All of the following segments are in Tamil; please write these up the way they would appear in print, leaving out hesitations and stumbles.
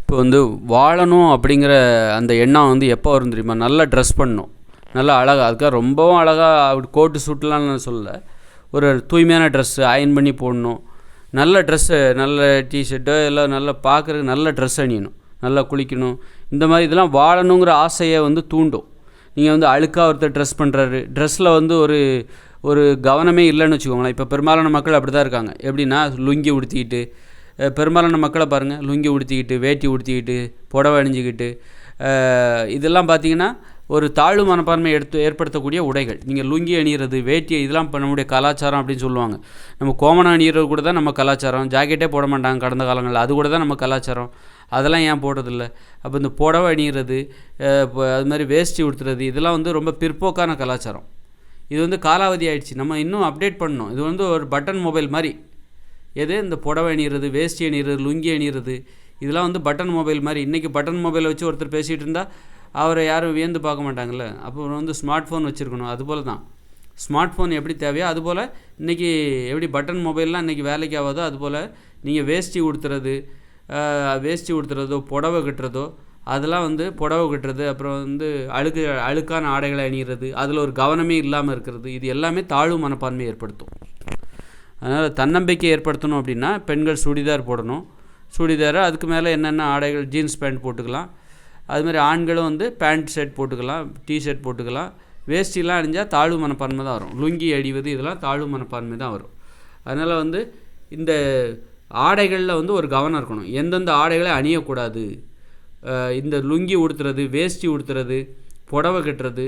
இப்போ வந்து வாழணும் அப்படிங்கிற அந்த எண்ணம் வந்து எப்போ வரும் தெரியுமா? நல்லா ட்ரெஸ் பண்ணணும், நல்லா அழகாக, அதுக்காக ரொம்பவும் அழகாக அப்படி கோட்டு சூட்டெலாம் நான் சொல்லலை. ஒரு தூய்மையான ட்ரெஸ்ஸு அயர்ன் பண்ணி போடணும், நல்ல ட்ரெஸ்ஸு, நல்ல டிஷர்ட்டோ எல்லாம் நல்லா பார்க்குறதுக்கு நல்ல ட்ரெஸ் அணியணும், நல்லா குளிக்கணும். இந்த மாதிரி இதெல்லாம் வாழணுங்கிற ஆசையை வந்து தூண்டும். நீங்கள் வந்து அழுக்காக ஒருத்தர் ட்ரெஸ் பண்ணுறாரு, ட்ரெஸ்ஸில் வந்து ஒரு ஒரு கவனமே இல்லைன்னு வச்சுக்கோங்களேன். இப்போ பெரும்பாலான மக்கள் அப்படி தான் இருக்காங்க. எப்படின்னா லுங்கி உடுத்திக்கிட்டு, பெரும்பாலான மக்களை பாருங்கள், லுங்கி உடுத்திக்கிட்டு, வேட்டி உடுத்திக்கிட்டு, புடவை அணிஞ்சிக்கிட்டு, இதெல்லாம் பார்த்திங்கன்னா ஒரு தாழ்வு மனப்பான்மை ஏற்படுத்தக்கூடிய உடைகள். நீங்கள் லுங்கி அணிகிறது, வேட்டி, இதெல்லாம் இப்போ நம்முடைய கலாச்சாரம் அப்படின்னு சொல்லுவாங்க. நம்ம கோமணம் அணிகிறது கூட தான் நம்ம கலாச்சாரம். ஜாக்கெட்டே போட மாட்டாங்க கடந்த காலங்களில், அது கூட தான் நம்ம கலாச்சாரம். அதெல்லாம் ஏன் போடுறதில்ல? அப்போ இந்த புடவை அணிகிறது, அது மாதிரி வேஷ்டி உடுத்துறது, இதெல்லாம் வந்து ரொம்ப பிற்போக்கான கலாச்சாரம். இது வந்து காலாவதி ஆகிடுச்சு. நம்ம இன்னும் அப்டேட் பண்ணணும். இது வந்து ஒரு பட்டன் மொபைல் மாதிரி. எது இந்த புடவை அணிகிறது, வேஷ்டி அணிகிறது, லுங்கி அணிகிறது, இதெல்லாம் வந்து பட்டன் மொபைல் மாதிரி. இன்றைக்கி பட்டன் மொபைலை வச்சு ஒருத்தர் பேசிகிட்டு இருந்தால் அவரை யாரும் வியந்து பார்க்க மாட்டாங்கள்ல. அப்போ வந்து ஸ்மார்ட் ஃபோன் வச்சுருக்கணும். அதுபோல் தான் ஸ்மார்ட் ஃபோன் எப்படி தேவையோ அதுபோல் இன்றைக்கி எப்படி பட்டன் மொபைல்லாம் இன்றைக்கி வேலைக்கு ஆகாதோ அதுபோல் நீங்கள் வேஷ்டி உடுத்துறதோ, புடவை கட்டுறதோ, அதெல்லாம் வந்து புடவை கட்டுறது, அப்புறம் வந்து அழுக்கான ஆடைகளை அணிகிறது, அதில் ஒரு கவனமே இல்லாமல் இருக்கிறது, இது எல்லாமே தாழ்வு மனப்பான்மை ஏற்படுத்தும். அதனால் தன்னம்பிக்கை ஏற்படுத்தணும் அப்படின்னா பெண்கள் சுடிதார் போடணும். சுடிதார், அதுக்கு மேலே என்னென்ன ஆடைகள், ஜீன்ஸ் பேண்ட் போட்டுக்கலாம். அதுமாதிரி ஆண்களும் வந்து பேண்ட் ஷர்ட் போட்டுக்கலாம், டிஷர்ட் போட்டுக்கலாம். வேஷ்டிலாம் அணிஞ்சால் தாழ்வு மனப்பான்மை தான் வரும். லுங்கி அடிவது, இதெல்லாம் தாழ்வு மனப்பான்மை தான் வரும். அதனால் வந்து இந்த ஆடைகளில் வந்து ஒரு கவனம் இருக்கணும். எந்தெந்த ஆடைகளை அணியக்கூடாது, இந்த லுங்கி உடுத்துறது, வேஷ்டி உடுத்துறது, புடவை கட்டுறது,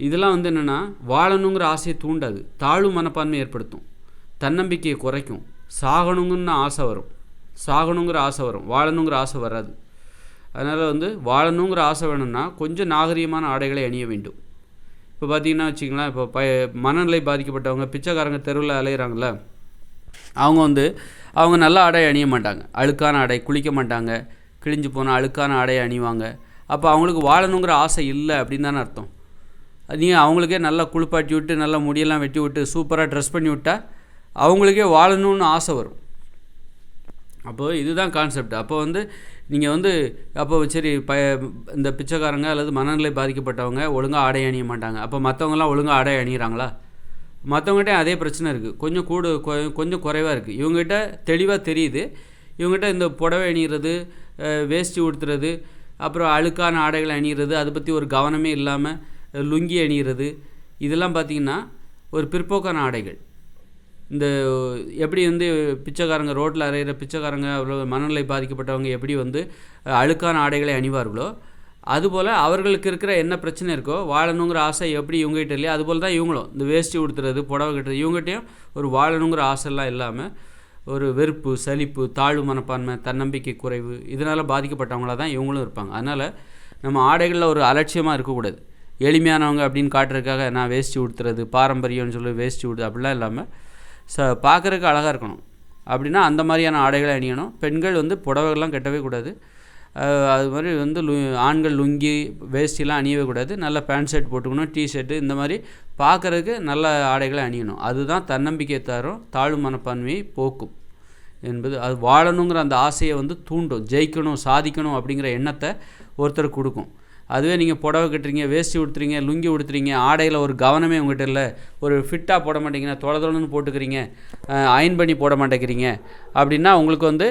இதெல்லாம் வந்து என்னென்னா வாழணுங்கிற ஆசையை தூண்டாது, தாழ்வு மனப்பான்மை ஏற்படுத்தும், தன்னம்பிக்கையை குறைக்கும். சாகணுங்கிற ஆசை வரும், வாழணுங்கிற ஆசை வராது. அதனால் வந்து வாழணுங்கிற ஆசை வேணும்னா கொஞ்சம் நாகரீகமான ஆடைகளை அணிய வேண்டும். இப்போ பார்த்திங்கன்னா வச்சிங்களேன், இப்போ மனநிலை பாதிக்கப்பட்டவங்க, பிச்சைக்காரங்க தெருவில் அலையிறாங்கள, அவங்க நல்ல ஆடை அணிய மாட்டாங்க, அழுக்கான ஆடை, குளிக்க மாட்டாங்க, கிழிஞ்சு போன அழுக்கான ஆடையை அணிவாங்க. அப்போ அவங்களுக்கு வாழணுங்கிற ஆசை இல்லை அப்படின்னு தானே அர்த்தம். நீங்கள் அவங்களுக்கே நல்லா குளிப்பாட்டி விட்டு, நல்லா முடியெல்லாம் வெட்டி விட்டு, சூப்பராக ட்ரெஸ் பண்ணி விட்டால் அவங்களுக்கே வாழணும்னு ஆசை வரும். அப்போது இதுதான் கான்செப்ட். அப்போ வந்து நீங்கள் வந்து அப்போ சரி, இந்த பிச்சைக்காரங்க அல்லது மனநிலை பாதிக்கப்பட்டவங்க ஒழுங்காக ஆடை அணிய மாட்டாங்க. அப்போ மற்றவங்களாம் ஒழுங்காக ஆடை அணிகிறாங்களா? மற்றவங்ககிட்ட அதே பிரச்சனை இருக்குது, கொஞ்சம் குறைவாக இருக்குது. இவங்ககிட்ட தெளிவாக தெரியுது. இவங்ககிட்ட இந்த புடவை அணிகிறது, வேஷ்டி உடுத்துறது, அப்புறம் அழுக்கான ஆடைகளை அணிகிறது, அதை பற்றி ஒரு கவனமே இல்லாமல் லுங்கி அணிகிறது, இதெல்லாம் பார்த்திங்கன்னா ஒரு பிற்போக்கான ஆடைகள். இந்த எப்படி வந்து பிச்சைக்காரங்க, ரோட்டில் அறையிற பிச்சைக்காரங்க, அவ்வளோ மனநிலை பாதிக்கப்பட்டவங்க எப்படி வந்து அழுக்கான ஆடைகளை அணிவார்களோ, அதுபோல் அவர்களுக்கு இருக்கிற என்ன பிரச்சனை இருக்கோ, வாழணுங்கிற ஆசை எப்படி இவங்ககிட்ட இல்லையா, அதுபோல் தான் இவங்களும் இந்த வேஷ்டி உடுத்துறது, புடவை கட்டுறது, இவங்ககிட்டையும் ஒரு வாழணுங்கிற ஆசைலாம் இல்லாமல் ஒரு வெறுப்பு, சலிப்பு, தாழ்வு மனப்பான்மை, தன்னம்பிக்கை குறைவு, இதனால் பாதிக்கப்பட்டவங்களாக தான் இவங்களும் இருப்பாங்க. அதனால் நம்ம ஆடைகளில் ஒரு அலட்சியமாக இருக்கக்கூடாது. எளிமையானவங்க அப்படின்னு காட்டுறதுக்காக நான் வேஷ்டி உடுத்துறது, பாரம்பரியம்னு சொல்லி வேஷ்டி உடுத்து, அப்படிலாம் இல்லாமல் பார்க்குறதுக்கு அழகாக இருக்கணும். அப்படின்னா அந்த மாதிரியான ஆடைகளை அணியணும். பெண்கள் வந்து புடவைகள்லாம் கட்டவே கூடாது. அது மாதிரி வந்து ஆண்கள் லுங்கி, வேஷ்டிலாம் அணியவே கூடாது. நல்ல பேண்ட் ஷர்ட் போட்டுக்கணும், டிஷர்ட்டு, இந்த மாதிரி பார்க்குறதுக்கு நல்ல ஆடைகளை அணியணும். அதுதான் தன்னம்பிக்கை தரும், தாழ்வு மனப்பான்மையை போக்கும் என்பது. அது வாழணுங்கிற அந்த ஆசையை வந்து தூண்டும், ஜெயிக்கணும், சாதிக்கணும் அப்படிங்கிற எண்ணத்தை ஒருத்தருக்கு கொடுக்கும். அதுவே நீங்கள் புடவை கட்டுறீங்க, வேஷ்டி உடுத்துறீங்க, லுங்கி உடுத்துறீங்க, ஆடையில் ஒரு கவனமே உங்கள்கிட்ட இல்லை, ஒரு ஃபிட்டாக போட மாட்டேங்கிறீங்க, தொலைன்னு போட்டுக்கிறீங்க, அயர்ன் பண்ணி போட மாட்டேங்கிறீங்க அப்படின்னா உங்களுக்கு வந்து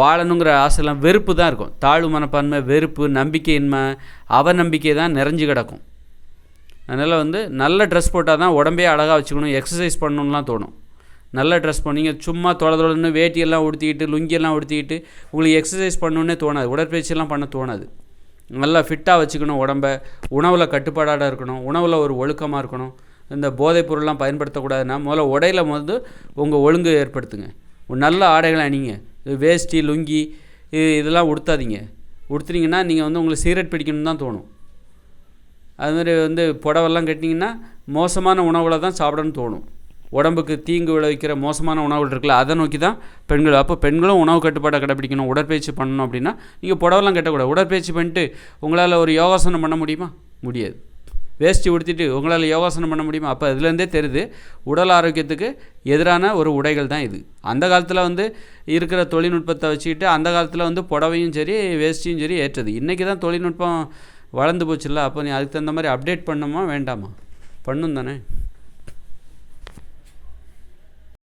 வாழணுங்கிற ஆசைலாம் வெறுப்பு தான் இருக்கும். தாழ்வு மனப்பான்மை, வெறுப்பு, நம்பிக்கையின்மை, அவநம்பிக்கை தான் நிறைஞ்சு கிடக்கும். அதனால் வந்து நல்ல ட்ரெஸ் போட்டால் தான் உடம்பே அழகாக வச்சுக்கணும், எக்ஸசைஸ் பண்ணணும்லாம் தோணும். நல்ல ட்ரெஸ் பண்ணீங்க, சும்மா தொலைன்னு வேட்டியெல்லாம் உடுத்திக்கிட்டு, லுங்கியெல்லாம் உடுத்திக்கிட்டு உங்களுக்கு எக்ஸசைஸ் பண்ணணுன்னே தோணாது, உடற்பயிற்சியெல்லாம் பண்ண தோணாது. நல்லா ஃபிட்டாக வச்சுக்கணும் உடம்பை, உணவில் கட்டுப்பாடாக இருக்கணும், உணவில் ஒரு ஒழுக்கமாக இருக்கணும், இந்த போதைப் பொருள்லாம் பயன்படுத்தக்கூடாதுன்னா முதல்ல உடையில் உங்கள் ஒழுங்கு ஏற்படுத்துங்க. நல்ல ஆடைகளை அணிங்க, வேஷ்டி, லுங்கி இதெல்லாம் உடுத்தாதீங்க. உடுத்துனீங்கன்னா நீங்கள் வந்து உங்களுக்கு சிகரெட் பிடிக்கணும்னு தான் தோணும். அதுமாதிரி வந்து புடவெல்லாம் கட்டினீங்கன்னா மோசமான உணவுகளை தான் சாப்பிடணும்னு தோணும். உடம்புக்கு தீங்கு விளைவிக்கிற மோசமான உணவுகள் இருக்குல்ல, அதை நோக்கி தான் பெண்கள். அப்போ பெண்களும் உணவு கட்டுப்பாட்டை கடைப்பிடிக்கணும், உடற்பயிற்சி பண்ணணும். அப்படின்னா நீங்கள் புடவெல்லாம் கட்டக்கூடாது. உடற்பயிற்சி பண்ணிட்டு உங்களால் ஒரு யோகாசனம் பண்ண முடியுமா? முடியாது. வேஷ்டி உடுத்திட்டு உங்களால் யோகாசனம் பண்ண முடியுமா? அப்போ இதுலேருந்தே தெரியுது உடல் ஆரோக்கியத்துக்கு எதிரான ஒரு உடைகள் தான் இது. அந்த காலத்தில் வந்து இருக்கிற தொழில்நுட்பத்தை வச்சுக்கிட்டு அந்த காலத்தில் வந்து புடவையும் சரி வேஷ்டியும் சரி ஏற்றது. இன்றைக்கி தான் தொழில்நுட்பம் வளர்ந்து போச்சுல்ல, அப்போ நீ அதுக்கு தகுந்த மாதிரி அப்டேட் பண்ணுமா வேண்டாமா? பண்ணும் தானே.